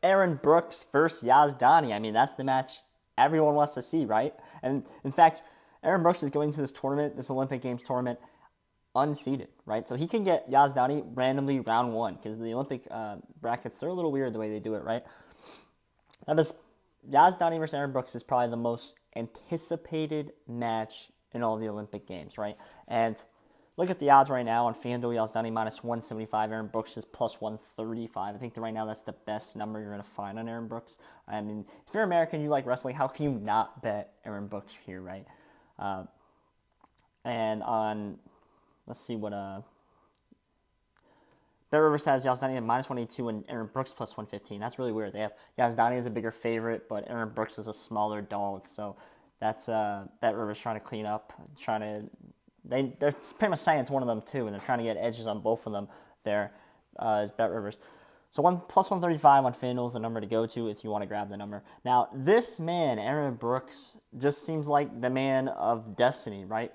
Aaron Brooks versus Yazdani. I mean, that's the match everyone wants to see, right? And in fact, Aaron Brooks is going to this tournament, this Olympic Games tournament, unseeded, right? So he can get Yazdani randomly round one because the Olympic brackets, they're a little weird the way they do it, right? That is, Yazdani versus Aaron Brooks is probably the most anticipated match in all the Olympic Games, right? And look at the odds right now on FanDuel. Yazdani minus 175. Aaron Brooks is plus 135. I think that right now that's the best number you're going to find on Aaron Brooks. I mean, if you're American, you like wrestling, how can you not bet Aaron Brooks here, right? And on, let's see what Bet Rivers has Yazdani at minus 182 and Aaron Brooks plus 115. That's really weird. They have Yazdani as a bigger favorite, but Aaron Brooks is a smaller dog. So that's Bet Rivers trying to clean up, they're pretty much saying it's one of them too, and they're trying to get edges on both of them. There is Bet Rivers. So plus 135 on FanDuel is the number to go to if you want to grab the number. Now this man, Aaron Brooks, just seems like the man of destiny, right?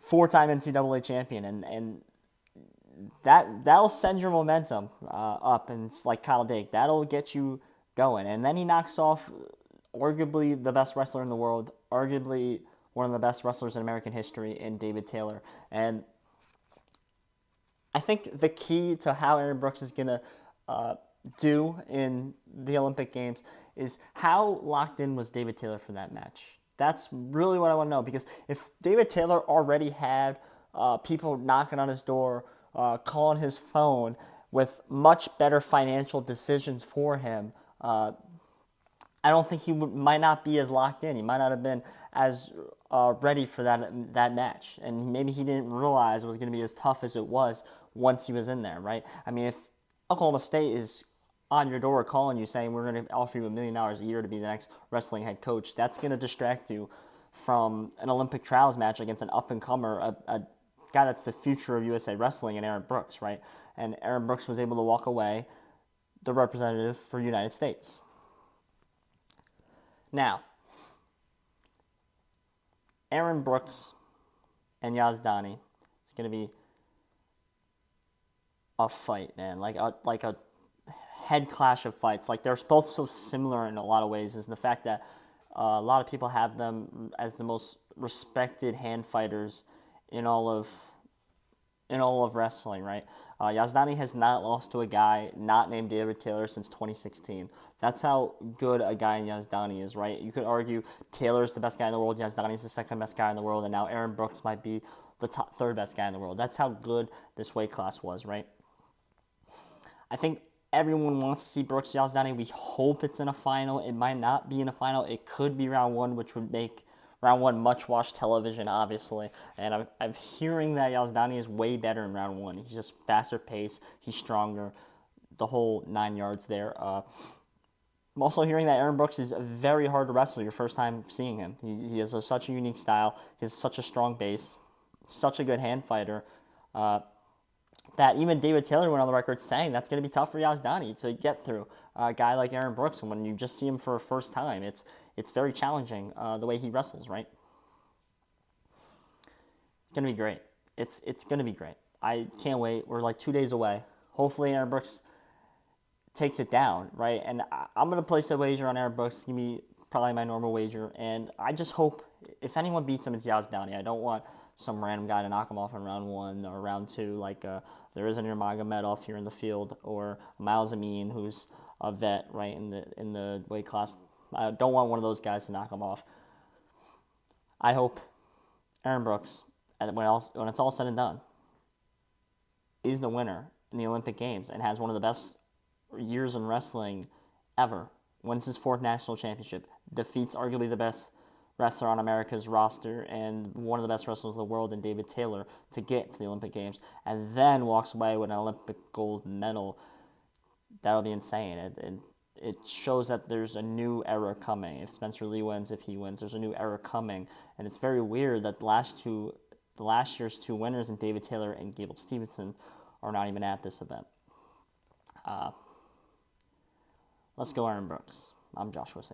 4-time NCAA champion, and that'll send your momentum up, and it's like Kyle Dake. That'll get you going. And then he knocks off arguably the best wrestler in the world, arguably one of the best wrestlers in American history in David Taylor. And I think the key to how Aaron Brooks is going to do in the Olympic Games is how locked in was David Taylor for that match. That's really what I want to know, because if David Taylor already had people knocking on his door, calling his phone with much better financial decisions for him, I don't think he might not be as locked in. He might not have been as ready for that match, and maybe he didn't realize it was going to be as tough as it was once he was in there, right? I mean, if Oklahoma State is on your door calling you saying we're going to offer you $1 million a year to be the next wrestling head coach, that's going to distract you from an Olympic trials match against an up-and-comer, a guy that's the future of USA Wrestling, and Aaron Brooks, right? And Aaron Brooks was able to walk away the representative for the United States. Now, Aaron Brooks and Yazdani, it's going to be a fight, man. Like a head clash of fights. Like, they're both so similar in a lot of ways, is the fact that a lot of people have them as the most respected hand fighters in all of wrestling, right? Yazdani has not lost to a guy not named David Taylor since 2016. That's how good a guy Yazdani is, right? You could argue Taylor's the best guy in the world, Yazdani's the second best guy in the world, and now Aaron Brooks might be the third best guy in the world. That's how good this weight class was, right? I think everyone wants to see Brooks Yazdani. We hope it's in a final. It might not be in a final. It could be round one, which would make round one much-watched television, obviously. And I'm hearing that Yazdani is way better in round one. He's just faster pace. He's stronger. The whole 9 yards there. I'm also hearing that Aaron Brooks is very hard to wrestle your first time seeing him. He has such a unique style. He has such a strong base. Such a good hand fighter. That even David Taylor went on the record saying that's going to be tough for Yazdani to get through a guy like Aaron Brooks. And when you just see him for a first time, it's very challenging the way he wrestles, right? It's going to be great. It's going to be great. I can't wait. We're like 2 days away. Hopefully Aaron Brooks takes it down, right? And I'm going to place a wager on Aaron Brooks. It's going to be probably my normal wager. And I just hope if anyone beats him, it's Yazdani. I don't want some random guy to knock him off in round one or round two, like there is a Nurmagomedov here in the field, or Miles Amin, who's a vet, right, in the weight class. I don't want one of those guys to knock him off. I hope Aaron Brooks, when it's all said and done, is the winner in the Olympic Games and has one of the best years in wrestling ever. Wins his 4th national championship, defeats arguably the best wrestler on America's roster and one of the best wrestlers in the world in David Taylor to get to the Olympic Games, and then walks away with an Olympic gold medal. That'll be insane. It shows that there's a new era coming. If Spencer Lee wins, if he wins, there's a new era coming. And it's very weird that the last year's 2 winners in David Taylor and Gable Stevenson are not even at this event. Let's go Aaron Brooks. I'm Joshua C.